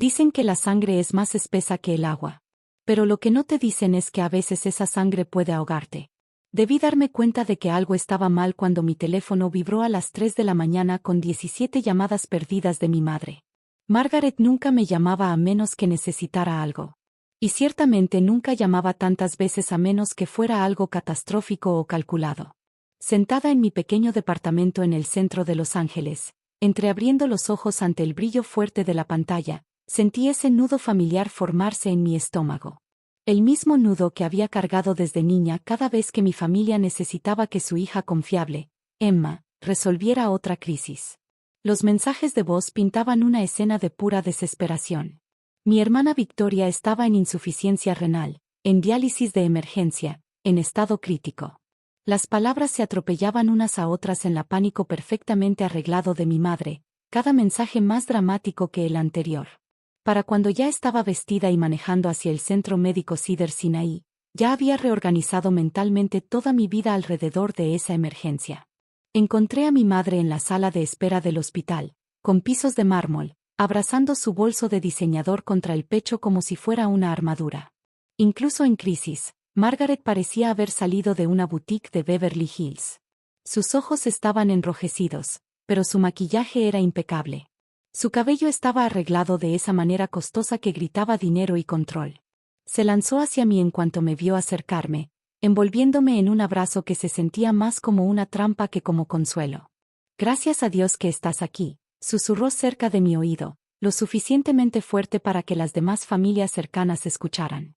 Dicen que la sangre es más espesa que el agua. Pero lo que no te dicen es que a veces esa sangre puede ahogarte. Debí darme cuenta de que algo estaba mal cuando mi teléfono vibró a las 3 de la mañana con 17 llamadas perdidas de mi madre. Margaret nunca me llamaba a menos que necesitara algo. Y ciertamente nunca llamaba tantas veces a menos que fuera algo catastrófico o calculado. Sentada en mi pequeño departamento en el centro de Los Ángeles, entreabriendo los ojos ante el brillo fuerte de la pantalla, sentí ese nudo familiar formarse en mi estómago. El mismo nudo que había cargado desde niña cada vez que mi familia necesitaba que su hija confiable, Emma, resolviera otra crisis. Los mensajes de voz pintaban una escena de pura desesperación. Mi hermana Victoria estaba en insuficiencia renal, en diálisis de emergencia, en estado crítico. Las palabras se atropellaban unas a otras en la pánico perfectamente arreglado de mi madre, cada mensaje más dramático que el anterior. Para cuando ya estaba vestida y manejando hacia el centro médico Cedar Sinai, ya había reorganizado mentalmente toda mi vida alrededor de esa emergencia. Encontré a mi madre en la sala de espera del hospital, con pisos de mármol, abrazando su bolso de diseñador contra el pecho como si fuera una armadura. Incluso en crisis, Margaret parecía haber salido de una boutique de Beverly Hills. Sus ojos estaban enrojecidos, pero su maquillaje era impecable. Su cabello estaba arreglado de esa manera costosa que gritaba dinero y control. Se lanzó hacia mí en cuanto me vio acercarme, envolviéndome en un abrazo que se sentía más como una trampa que como consuelo. Gracias a Dios que estás aquí, susurró cerca de mi oído, lo suficientemente fuerte para que las demás familias cercanas escucharan.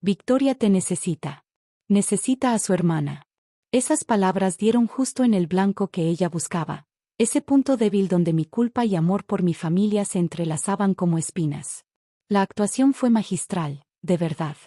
Victoria te necesita. Necesita a su hermana. Esas palabras dieron justo en el blanco que ella buscaba. Ese punto débil donde mi culpa y amor por mi familia se entrelazaban como espinas. La actuación fue magistral, de verdad.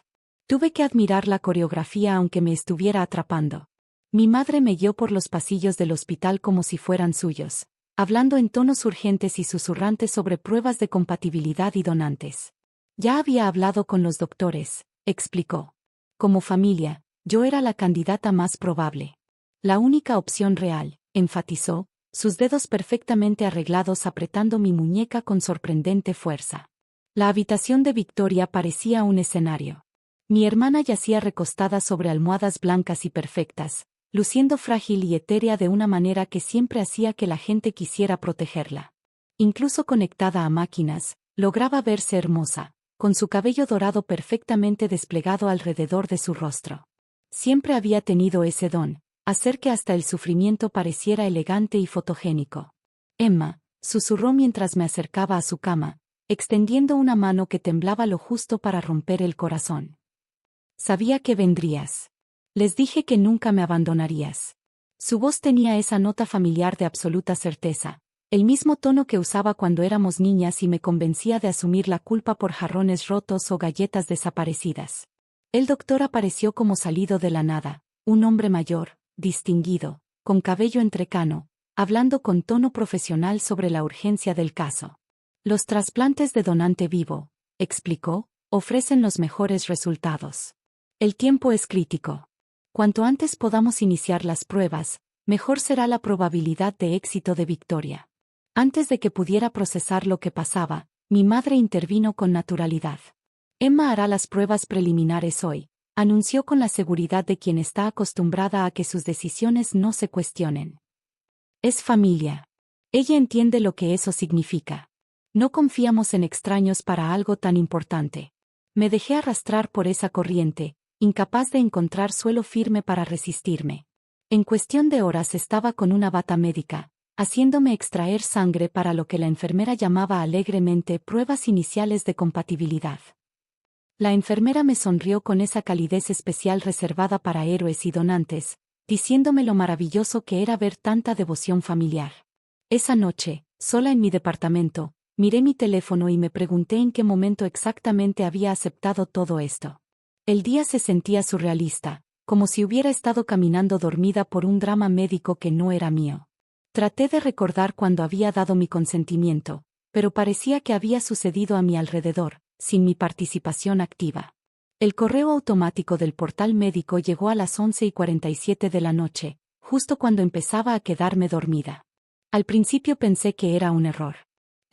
Tuve que admirar la coreografía aunque me estuviera atrapando. Mi madre me guió por los pasillos del hospital como si fueran suyos, hablando en tonos urgentes y susurrantes sobre pruebas de compatibilidad y donantes. Ya había hablado con los doctores, explicó. Como familia, yo era la candidata más probable. La única opción real, enfatizó, sus dedos perfectamente arreglados apretando mi muñeca con sorprendente fuerza. La habitación de Victoria parecía un escenario. Mi hermana yacía recostada sobre almohadas blancas y perfectas, luciendo frágil y etérea de una manera que siempre hacía que la gente quisiera protegerla. Incluso conectada a máquinas, lograba verse hermosa, con su cabello dorado perfectamente desplegado alrededor de su rostro. Siempre había tenido ese don, hacer que hasta el sufrimiento pareciera elegante y fotogénico. Emma, susurró mientras me acercaba a su cama, extendiendo una mano que temblaba lo justo para romper el corazón. Sabía que vendrías. Les dije que nunca me abandonarías. Su voz tenía esa nota familiar de absoluta certeza, el mismo tono que usaba cuando éramos niñas y me convencía de asumir la culpa por jarrones rotos o galletas desaparecidas. El doctor apareció como salido de la nada, un hombre mayor, distinguido, con cabello entrecano, hablando con tono profesional sobre la urgencia del caso. Los trasplantes de donante vivo, explicó, ofrecen los mejores resultados. El tiempo es crítico. Cuanto antes podamos iniciar las pruebas, mejor será la probabilidad de éxito de Victoria. Antes de que pudiera procesar lo que pasaba, mi madre intervino con naturalidad. Emma hará las pruebas preliminares hoy, anunció con la seguridad de quien está acostumbrada a que sus decisiones no se cuestionen. Es familia. Ella entiende lo que eso significa. No confiamos en extraños para algo tan importante. Me dejé arrastrar por esa corriente, incapaz de encontrar suelo firme para resistirme. En cuestión de horas estaba con una bata médica, haciéndome extraer sangre para lo que la enfermera llamaba alegremente pruebas iniciales de compatibilidad. La enfermera me sonrió con esa calidez especial reservada para héroes y donantes, diciéndome lo maravilloso que era ver tanta devoción familiar. Esa noche, sola en mi departamento, miré mi teléfono y me pregunté en qué momento exactamente había aceptado todo esto. El día se sentía surrealista, como si hubiera estado caminando dormida por un drama médico que no era mío. Traté de recordar cuándo había dado mi consentimiento, pero parecía que había sucedido a mi alrededor, sin mi participación activa. El correo automático del portal médico llegó a las 11:47 de la noche, justo cuando empezaba a quedarme dormida. Al principio pensé que era un error.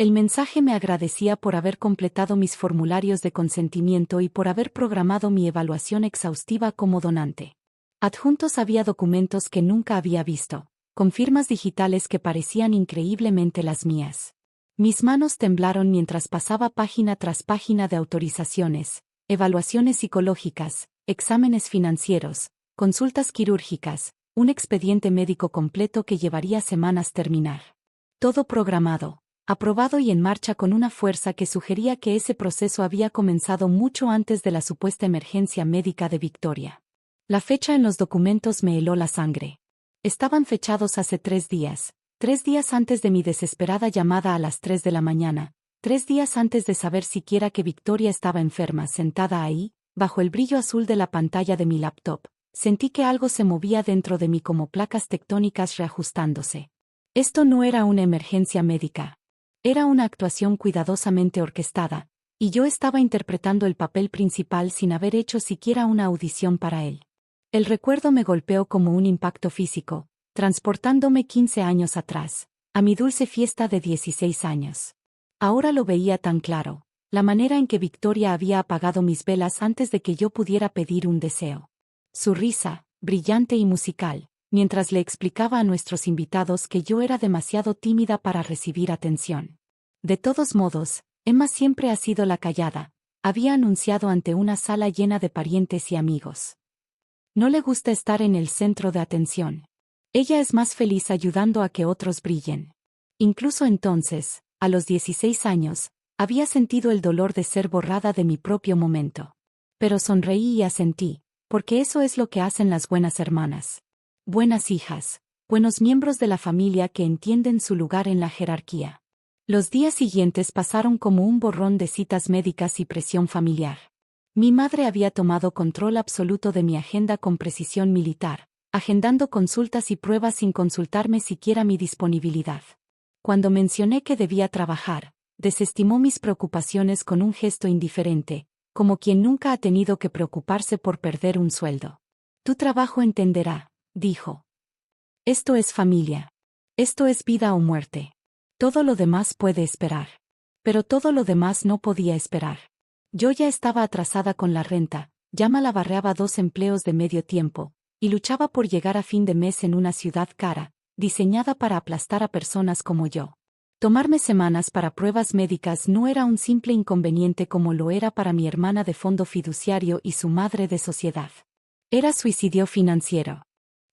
El mensaje me agradecía por haber completado mis formularios de consentimiento y por haber programado mi evaluación exhaustiva como donante. Adjuntos había documentos que nunca había visto, con firmas digitales que parecían increíblemente las mías. Mis manos temblaron mientras pasaba página tras página de autorizaciones, evaluaciones psicológicas, exámenes financieros, consultas quirúrgicas, un expediente médico completo que llevaría semanas terminar. Todo programado, aprobado y en marcha con una fuerza que sugería que ese proceso había comenzado mucho antes de la supuesta emergencia médica de Victoria. La fecha en los documentos me heló la sangre. Estaban fechados hace 3 días, 3 días antes de mi desesperada llamada a las 3 de la mañana, 3 días antes de saber siquiera que Victoria estaba enferma sentada ahí, bajo el brillo azul de la pantalla de mi laptop. Sentí que algo se movía dentro de mí como placas tectónicas reajustándose. Esto no era una emergencia médica. Era una actuación cuidadosamente orquestada, y yo estaba interpretando el papel principal sin haber hecho siquiera una audición para él. El recuerdo me golpeó como un impacto físico, transportándome 15 años atrás, a mi dulce fiesta de 16 años. Ahora lo veía tan claro, la manera en que Victoria había apagado mis velas antes de que yo pudiera pedir un deseo. Su risa, brillante y musical, mientras le explicaba a nuestros invitados que yo era demasiado tímida para recibir atención. De todos modos, Emma siempre ha sido la callada, había anunciado ante una sala llena de parientes y amigos. No le gusta estar en el centro de atención. Ella es más feliz ayudando a que otros brillen. Incluso entonces, a los 16 años, había sentido el dolor de ser borrada de mi propio momento. Pero sonreí y asentí, porque eso es lo que hacen las buenas hermanas. Buenas hijas, buenos miembros de la familia que entienden su lugar en la jerarquía. Los días siguientes pasaron como un borrón de citas médicas y presión familiar. Mi madre había tomado control absoluto de mi agenda con precisión militar, agendando consultas y pruebas sin consultarme siquiera mi disponibilidad. Cuando mencioné que debía trabajar, desestimó mis preocupaciones con un gesto indiferente, como quien nunca ha tenido que preocuparse por perder un sueldo. Tu trabajo entenderá, dijo. Esto es familia. Esto es vida o muerte. Todo lo demás puede esperar. Pero todo lo demás no podía esperar. Yo ya estaba atrasada con la renta, ya malabarreaba 2 empleos de medio tiempo, y luchaba por llegar a fin de mes en una ciudad cara, diseñada para aplastar a personas como yo. Tomarme semanas para pruebas médicas no era un simple inconveniente como lo era para mi hermana de fondo fiduciario y su madre de sociedad. Era suicidio financiero.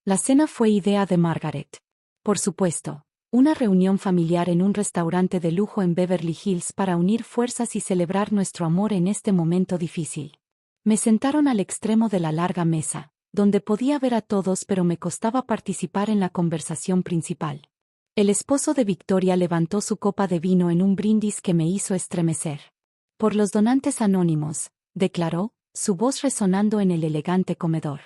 La cena fue idea de Margaret. Por supuesto, una reunión familiar en un restaurante de lujo en Beverly Hills para unir fuerzas y celebrar nuestro amor en este momento difícil. Me sentaron al extremo de la larga mesa, donde podía ver a todos pero me costaba participar en la conversación principal. El esposo de Victoria levantó su copa de vino en un brindis que me hizo estremecer. Por los donantes anónimos, declaró, su voz resonando en el elegante comedor.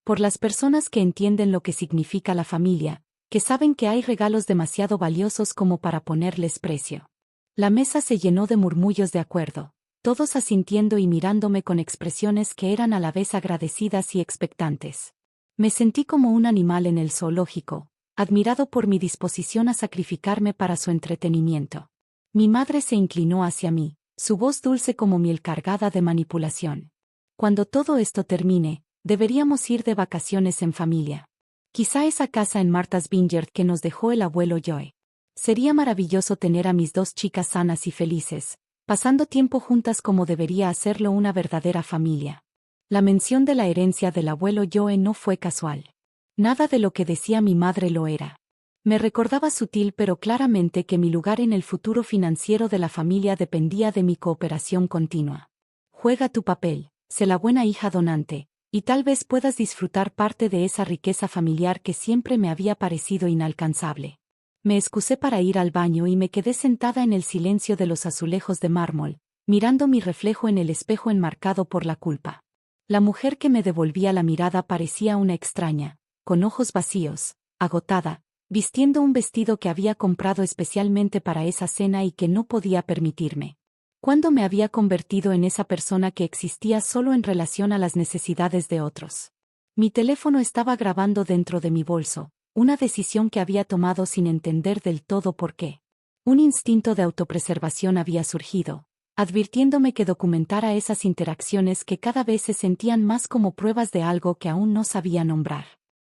Por las personas que entienden lo que significa la familia, que saben que hay regalos demasiado valiosos como para ponerles precio. La mesa se llenó de murmullos de acuerdo, todos asintiendo y mirándome con expresiones que eran a la vez agradecidas y expectantes. Me sentí como un animal en el zoológico, admirado por mi disposición a sacrificarme para su entretenimiento. Mi madre se inclinó hacia mí, su voz dulce como miel cargada de manipulación. Cuando todo esto termine, deberíamos ir de vacaciones en familia. Quizá esa casa en Martha's Vineyard que nos dejó el abuelo Joe. Sería maravilloso tener a mis 2 chicas sanas y felices, pasando tiempo juntas como debería hacerlo una verdadera familia. La mención de la herencia del abuelo Joe no fue casual. Nada de lo que decía mi madre lo era. Me recordaba sutil pero claramente que mi lugar en el futuro financiero de la familia dependía de mi cooperación continua. Juega tu papel, sé la buena hija donante, y tal vez puedas disfrutar parte de esa riqueza familiar que siempre me había parecido inalcanzable. Me excusé para ir al baño y me quedé sentada en el silencio de los azulejos de mármol, mirando mi reflejo en el espejo enmarcado por la culpa. La mujer que me devolvía la mirada parecía una extraña, con ojos vacíos, agotada, vistiendo un vestido que había comprado especialmente para esa cena y que no podía permitirme. ¿Cuándo me había convertido en esa persona que existía solo en relación a las necesidades de otros? Mi teléfono estaba grabando dentro de mi bolso, una decisión que había tomado sin entender del todo por qué. Un instinto de autopreservación había surgido, advirtiéndome que documentara esas interacciones que cada vez se sentían más como pruebas de algo que aún no sabía nombrar.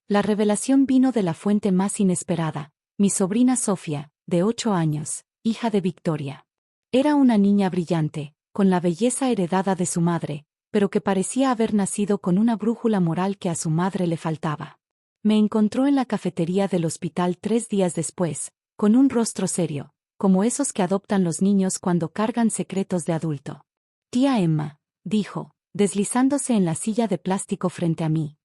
La revelación vino de la fuente más inesperada, mi sobrina Sofía, de 8 años, hija de Victoria. Era una niña brillante, con la belleza heredada de su madre, pero que parecía haber nacido con una brújula moral que a su madre le faltaba. Me encontró en la cafetería del hospital 3 días después, con un rostro serio, como esos que adoptan los niños cuando cargan secretos de adulto. Tía Emma, dijo, deslizándose en la silla de plástico frente a mí.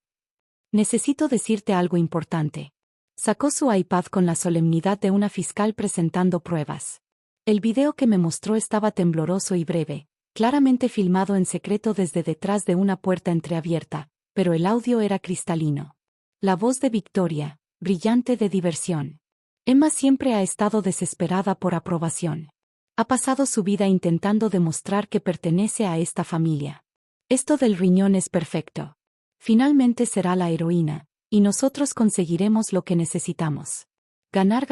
Necesito decirte algo importante. Sacó su iPad con la solemnidad de una fiscal presentando pruebas. El video que me mostró estaba tembloroso y breve, claramente filmado en secreto desde detrás de una puerta entreabierta, pero el audio era cristalino. La voz de Victoria, brillante de diversión. Emma siempre ha estado desesperada por aprobación. Ha pasado su vida intentando demostrar que pertenece a esta familia. Esto del riñón es perfecto. Finalmente será la heroína, y nosotros conseguiremos lo que necesitamos. Ganar,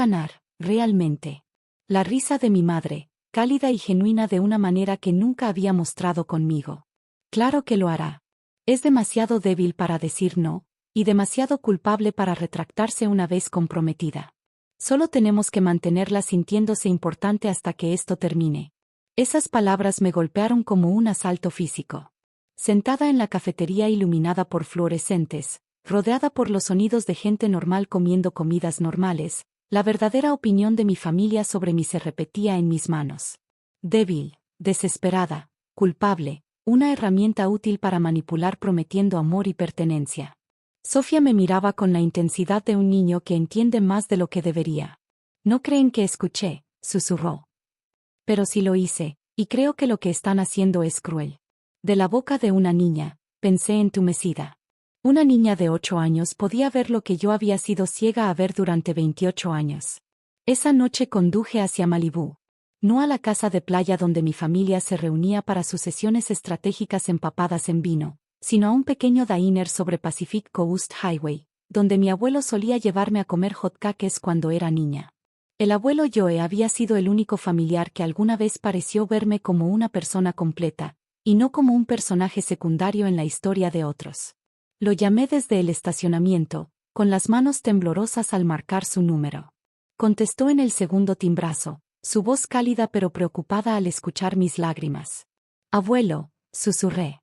realmente. La risa de mi madre, cálida y genuina de una manera que nunca había mostrado conmigo. Claro que lo hará. Es demasiado débil para decir no, y demasiado culpable para retractarse una vez comprometida. Solo tenemos que mantenerla sintiéndose importante hasta que esto termine. Esas palabras me golpearon como un asalto físico. Sentada en la cafetería iluminada por fluorescentes, rodeada por los sonidos de gente normal comiendo comidas normales, la verdadera opinión de mi familia sobre mí se repetía en mis manos. Débil, desesperada, culpable, una herramienta útil para manipular prometiendo amor y pertenencia. Sofía me miraba con la intensidad de un niño que entiende más de lo que debería. ¿No creen que escuché?, susurró. Pero sí lo hice, y creo que lo que están haciendo es cruel. De la boca de una niña, pensé entumecida. Una niña de 8 años podía ver lo que yo había sido ciega a ver durante 28 años. Esa noche conduje hacia Malibú. No a la casa de playa donde mi familia se reunía para sus sesiones estratégicas empapadas en vino, sino a un pequeño diner sobre Pacific Coast Highway, donde mi abuelo solía llevarme a comer hot cakes cuando era niña. El abuelo Joe había sido el único familiar que alguna vez pareció verme como una persona completa, y no como un personaje secundario en la historia de otros. Lo llamé desde el estacionamiento, con las manos temblorosas al marcar su número. Contestó en el segundo timbrazo, su voz cálida pero preocupada al escuchar mis lágrimas. Abuelo, susurré.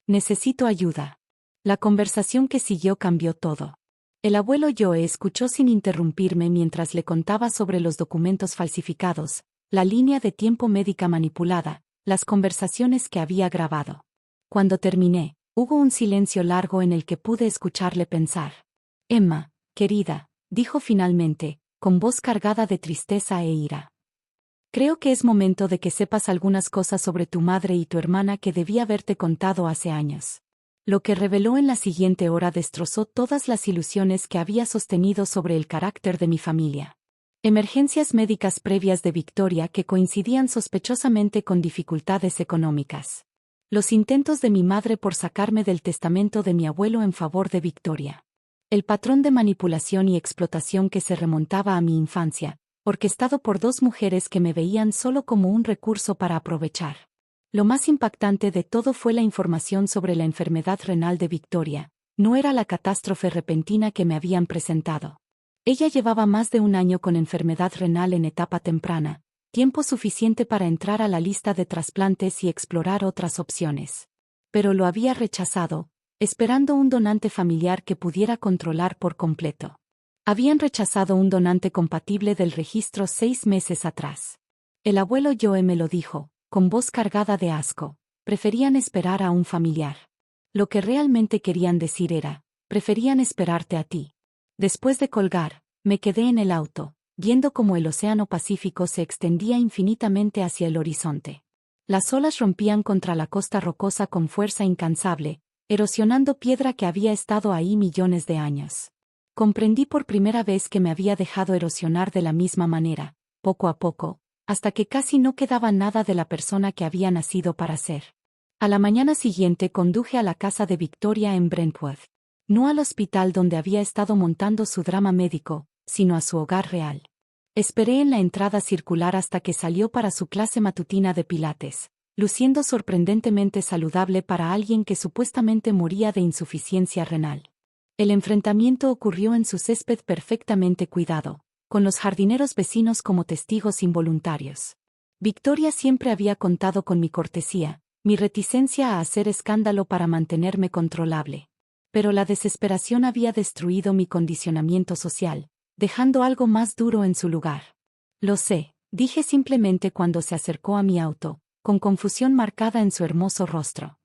Necesito ayuda. La conversación que siguió cambió todo. El abuelo Joe escuchó sin interrumpirme mientras le contaba sobre los documentos falsificados, la línea de tiempo médica manipulada, las conversaciones que había grabado. Cuando terminé, hubo un silencio largo en el que pude escucharle pensar. Emma, querida, dijo finalmente, con voz cargada de tristeza e ira. Creo que es momento de que sepas algunas cosas sobre tu madre y tu hermana que debí haberte contado hace años. Lo que reveló en la siguiente hora destrozó todas las ilusiones que había sostenido sobre el carácter de mi familia. Emergencias médicas previas de Victoria que coincidían sospechosamente con dificultades económicas. Los intentos de mi madre por sacarme del testamento de mi abuelo en favor de Victoria. El patrón de manipulación y explotación que se remontaba a mi infancia, orquestado por 2 mujeres que me veían solo como un recurso para aprovechar. Lo más impactante de todo fue la información sobre la enfermedad renal de Victoria. No era la catástrofe repentina que me habían presentado. Ella llevaba más de 1 año con enfermedad renal en etapa temprana, tiempo suficiente para entrar a la lista de trasplantes y explorar otras opciones. Pero lo había rechazado, esperando un donante familiar que pudiera controlar por completo. Habían rechazado un donante compatible del registro 6 meses atrás. El abuelo Joe me lo dijo, con voz cargada de asco. Preferían esperar a un familiar. Lo que realmente querían decir era, preferían esperarte a ti. Después de colgar, me quedé en el auto, viendo cómo el océano Pacífico se extendía infinitamente hacia el horizonte. Las olas rompían contra la costa rocosa con fuerza incansable, erosionando piedra que había estado ahí millones de años. Comprendí por primera vez que me había dejado erosionar de la misma manera, poco a poco, hasta que casi no quedaba nada de la persona que había nacido para ser. A la mañana siguiente conduje a la casa de Victoria en Brentwood. No al hospital donde había estado montando su drama médico, sino a su hogar real. Esperé en la entrada circular hasta que salió para su clase matutina de pilates, luciendo sorprendentemente saludable para alguien que supuestamente moría de insuficiencia renal. El enfrentamiento ocurrió en su césped perfectamente cuidado, con los jardineros vecinos como testigos involuntarios. Victoria siempre había contado con mi cortesía, mi reticencia a hacer escándalo para mantenerme controlable. Pero la desesperación había destruido mi condicionamiento social, dejando algo más duro en su lugar. Lo sé, dije simplemente cuando se acercó a mi auto, con confusión marcada en su hermoso rostro.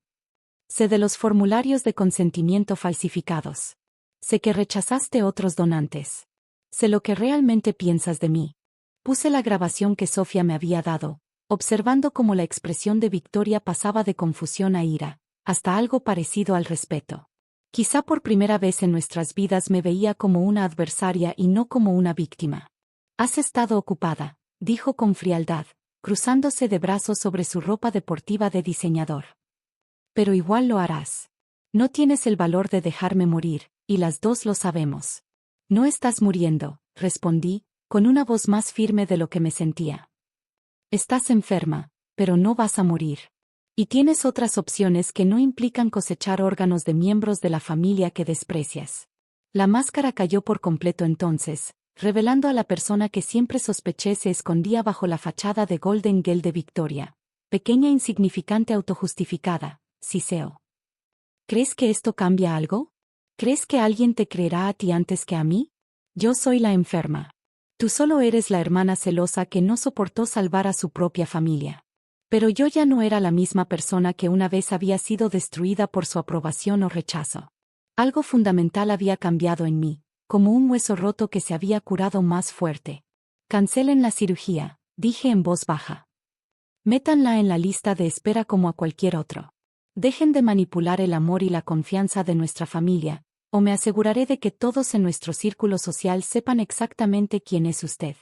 Sé de los formularios de consentimiento falsificados. Sé que rechazaste otros donantes. Sé lo que realmente piensas de mí. Puse la grabación que Sofía me había dado, observando cómo la expresión de Victoria pasaba de confusión a ira, hasta algo parecido al respeto. Quizá por primera vez en nuestras vidas me veía como una adversaria y no como una víctima. Has estado ocupada, dijo con frialdad, cruzándose de brazos sobre su ropa deportiva de diseñador. Pero igual lo harás. No tienes el valor de dejarme morir, y las dos lo sabemos. No estás muriendo, respondí, con una voz más firme de lo que me sentía. Estás enferma, pero no vas a morir. Y tienes otras opciones que no implican cosechar órganos de miembros de la familia que desprecias. La máscara cayó por completo entonces, revelando a la persona que siempre sospeché se escondía bajo la fachada de Golden Girl de Victoria. Pequeña insignificante autojustificada, siseo. ¿Crees que esto cambia algo? ¿Crees que alguien te creerá a ti antes que a mí? Yo soy la enferma. Tú solo eres la hermana celosa que no soportó salvar a su propia familia. Pero yo ya no era la misma persona que una vez había sido destruida por su aprobación o rechazo. Algo fundamental había cambiado en mí, como un hueso roto que se había curado más fuerte. Cancelen la cirugía, dije en voz baja. Métanla en la lista de espera como a cualquier otro. Dejen de manipular el amor y la confianza de nuestra familia, o me aseguraré de que todos en nuestro círculo social sepan exactamente quién es usted.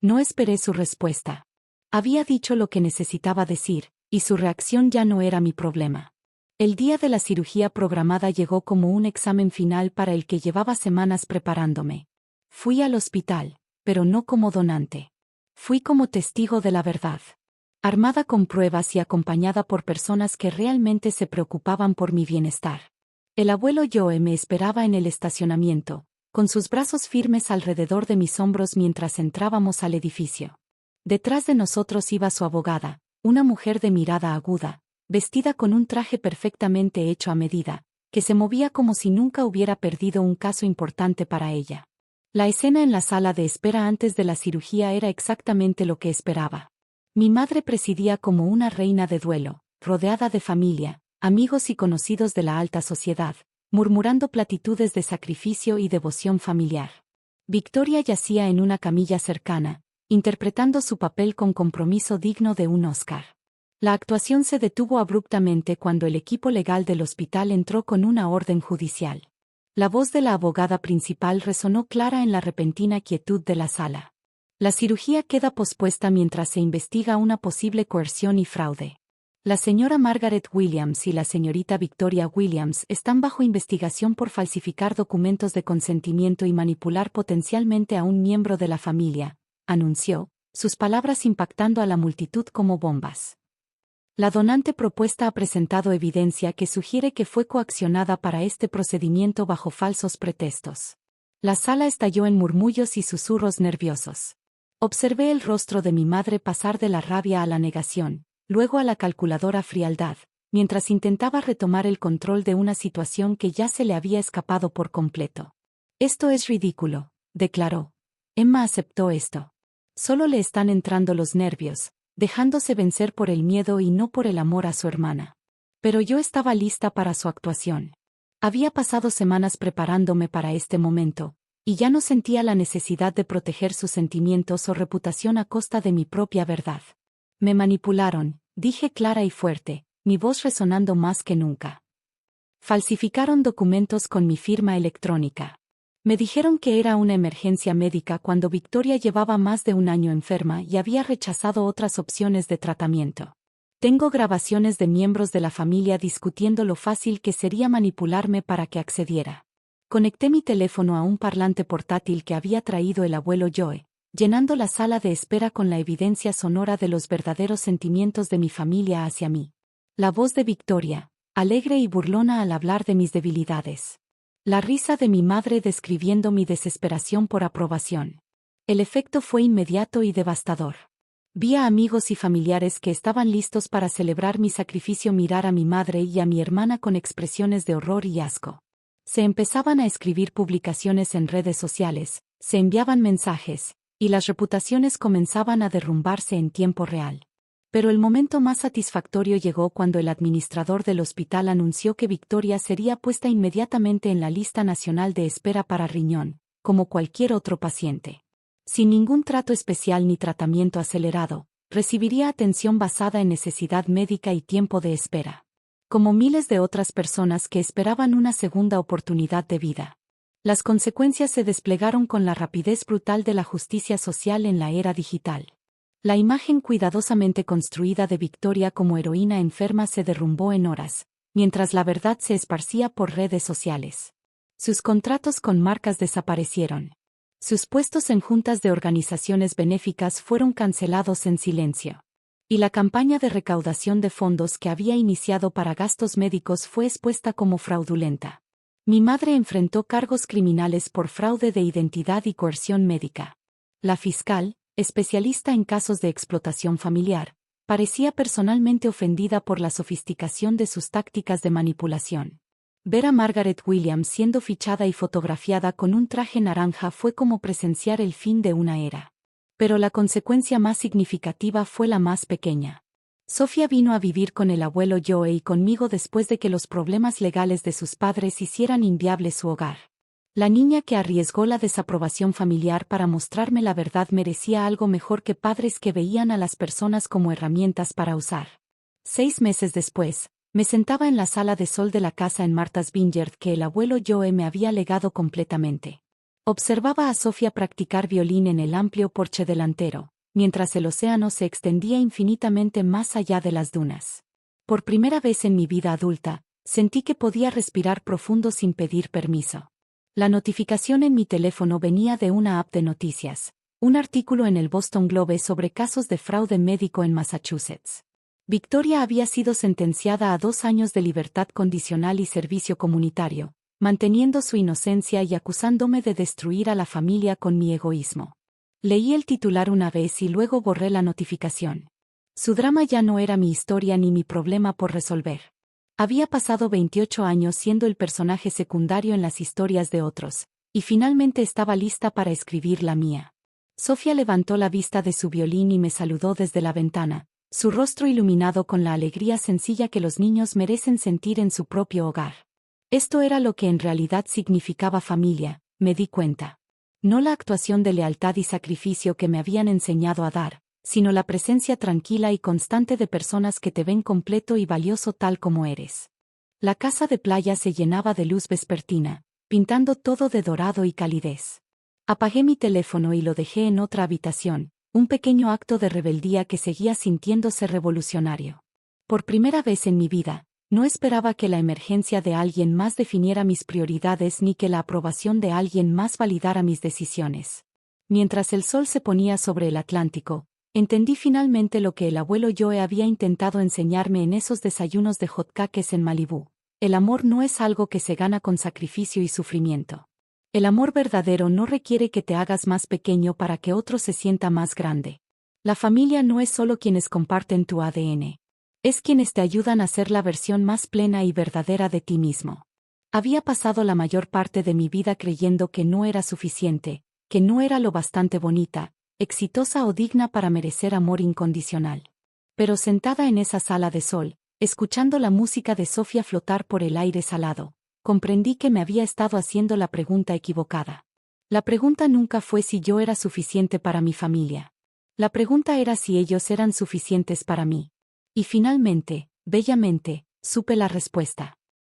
No esperé su respuesta. Había dicho lo que necesitaba decir, y su reacción ya no era mi problema. El día de la cirugía programada llegó como un examen final para el que llevaba semanas preparándome. Fui al hospital, pero no como donante. Fui como testigo de la verdad. Armada con pruebas y acompañada por personas que realmente se preocupaban por mi bienestar. El abuelo Joe me esperaba en el estacionamiento, con sus brazos firmes alrededor de mis hombros mientras entrábamos al edificio. Detrás de nosotros iba su abogada, una mujer de mirada aguda, vestida con un traje perfectamente hecho a medida, que se movía como si nunca hubiera perdido un caso importante para ella. La escena en la sala de espera antes de la cirugía era exactamente lo que esperaba. Mi madre presidía como una reina de duelo, rodeada de familia, amigos y conocidos de la alta sociedad, murmurando platitudes de sacrificio y devoción familiar. Victoria yacía en una camilla cercana, interpretando su papel con compromiso digno de un Oscar. La actuación se detuvo abruptamente cuando el equipo legal del hospital entró con una orden judicial. La voz de la abogada principal resonó clara en la repentina quietud de la sala. La cirugía queda pospuesta mientras se investiga una posible coerción y fraude. La señora Margaret Williams y la señorita Victoria Williams están bajo investigación por falsificar documentos de consentimiento y manipular potencialmente a un miembro de la familia, anunció, sus palabras impactando a la multitud como bombas. La donante propuesta ha presentado evidencia que sugiere que fue coaccionada para este procedimiento bajo falsos pretextos. La sala estalló en murmullos y susurros nerviosos. Observé el rostro de mi madre pasar de la rabia a la negación, luego a la calculadora frialdad, mientras intentaba retomar el control de una situación que ya se le había escapado por completo. Esto es ridículo, declaró. Emma aceptó esto. Solo le están entrando los nervios, dejándose vencer por el miedo y no por el amor a su hermana. Pero yo estaba lista para su actuación. Había pasado semanas preparándome para este momento, y ya no sentía la necesidad de proteger sus sentimientos o reputación a costa de mi propia verdad. Me manipularon, dije clara y fuerte, mi voz resonando más que nunca. Falsificaron documentos con mi firma electrónica. Me dijeron que era una emergencia médica cuando Victoria llevaba más de un año enferma y había rechazado otras opciones de tratamiento. Tengo grabaciones de miembros de la familia discutiendo lo fácil que sería manipularme para que accediera. Conecté mi teléfono a un parlante portátil que había traído el abuelo Joe, llenando la sala de espera con la evidencia sonora de los verdaderos sentimientos de mi familia hacia mí. La voz de Victoria, alegre y burlona al hablar de mis debilidades. La risa de mi madre describiendo mi desesperación por aprobación. El efecto fue inmediato y devastador. Vi a amigos y familiares que estaban listos para celebrar mi sacrificio mirar a mi madre y a mi hermana con expresiones de horror y asco. Se empezaban a escribir publicaciones en redes sociales, se enviaban mensajes, y las reputaciones comenzaban a derrumbarse en tiempo real. Pero el momento más satisfactorio llegó cuando el administrador del hospital anunció que Victoria sería puesta inmediatamente en la lista nacional de espera para riñón, como cualquier otro paciente. Sin ningún trato especial ni tratamiento acelerado, recibiría atención basada en necesidad médica y tiempo de espera. Como miles de otras personas que esperaban una segunda oportunidad de vida. Las consecuencias se desplegaron con la rapidez brutal de la justicia social en la era digital. La imagen cuidadosamente construida de Victoria como heroína enferma se derrumbó en horas, mientras la verdad se esparcía por redes sociales. Sus contratos con marcas desaparecieron. Sus puestos en juntas de organizaciones benéficas fueron cancelados en silencio. Y la campaña de recaudación de fondos que había iniciado para gastos médicos fue expuesta como fraudulenta. Mi madre enfrentó cargos criminales por fraude de identidad y coerción médica. La fiscal, especialista en casos de explotación familiar, parecía personalmente ofendida por la sofisticación de sus tácticas de manipulación. Ver a Margaret Williams siendo fichada y fotografiada con un traje naranja fue como presenciar el fin de una era. Pero la consecuencia más significativa fue la más pequeña. Sofía vino a vivir con el abuelo Joe y conmigo después de que los problemas legales de sus padres hicieran inviable su hogar. La niña que arriesgó la desaprobación familiar para mostrarme la verdad merecía algo mejor que padres que veían a las personas como herramientas para usar. 6 meses después, me sentaba en la sala de sol de la casa en Martha's Vineyard que el abuelo Joe me había legado completamente. Observaba a Sofía practicar violín en el amplio porche delantero, mientras el océano se extendía infinitamente más allá de las dunas. Por primera vez en mi vida adulta, sentí que podía respirar profundo sin pedir permiso. La notificación en mi teléfono venía de una app de noticias, un artículo en el Boston Globe sobre casos de fraude médico en Massachusetts. Victoria había sido sentenciada a 2 años de libertad condicional y servicio comunitario, manteniendo su inocencia y acusándome de destruir a la familia con mi egoísmo. Leí el titular una vez y luego borré la notificación. Su drama ya no era mi historia ni mi problema por resolver. Había pasado 28 años siendo el personaje secundario en las historias de otros, y finalmente estaba lista para escribir la mía. Sofía levantó la vista de su violín y me saludó desde la ventana, su rostro iluminado con la alegría sencilla que los niños merecen sentir en su propio hogar. Esto era lo que en realidad significaba familia, me di cuenta. No la actuación de lealtad y sacrificio que me habían enseñado a dar, sino la presencia tranquila y constante de personas que te ven completo y valioso tal como eres. La casa de playa se llenaba de luz vespertina, pintando todo de dorado y calidez. Apagué mi teléfono y lo dejé en otra habitación, un pequeño acto de rebeldía que seguía sintiéndose revolucionario. Por primera vez en mi vida, no esperaba que la emergencia de alguien más definiera mis prioridades ni que la aprobación de alguien más validara mis decisiones. Mientras el sol se ponía sobre el Atlántico, entendí finalmente lo que el abuelo Joe había intentado enseñarme en esos desayunos de hotcakes en Malibú. El amor no es algo que se gana con sacrificio y sufrimiento. El amor verdadero no requiere que te hagas más pequeño para que otro se sienta más grande. La familia no es solo quienes comparten tu ADN. Es quienes te ayudan a ser la versión más plena y verdadera de ti mismo. Había pasado la mayor parte de mi vida creyendo que no era suficiente, que no era lo bastante bonita, exitosa o digna para merecer amor incondicional. Pero sentada en esa sala de sol, escuchando la música de Sofía flotar por el aire salado, comprendí que me había estado haciendo la pregunta equivocada. La pregunta nunca fue si yo era suficiente para mi familia. La pregunta era si ellos eran suficientes para mí. Y finalmente, bellamente, supe la respuesta.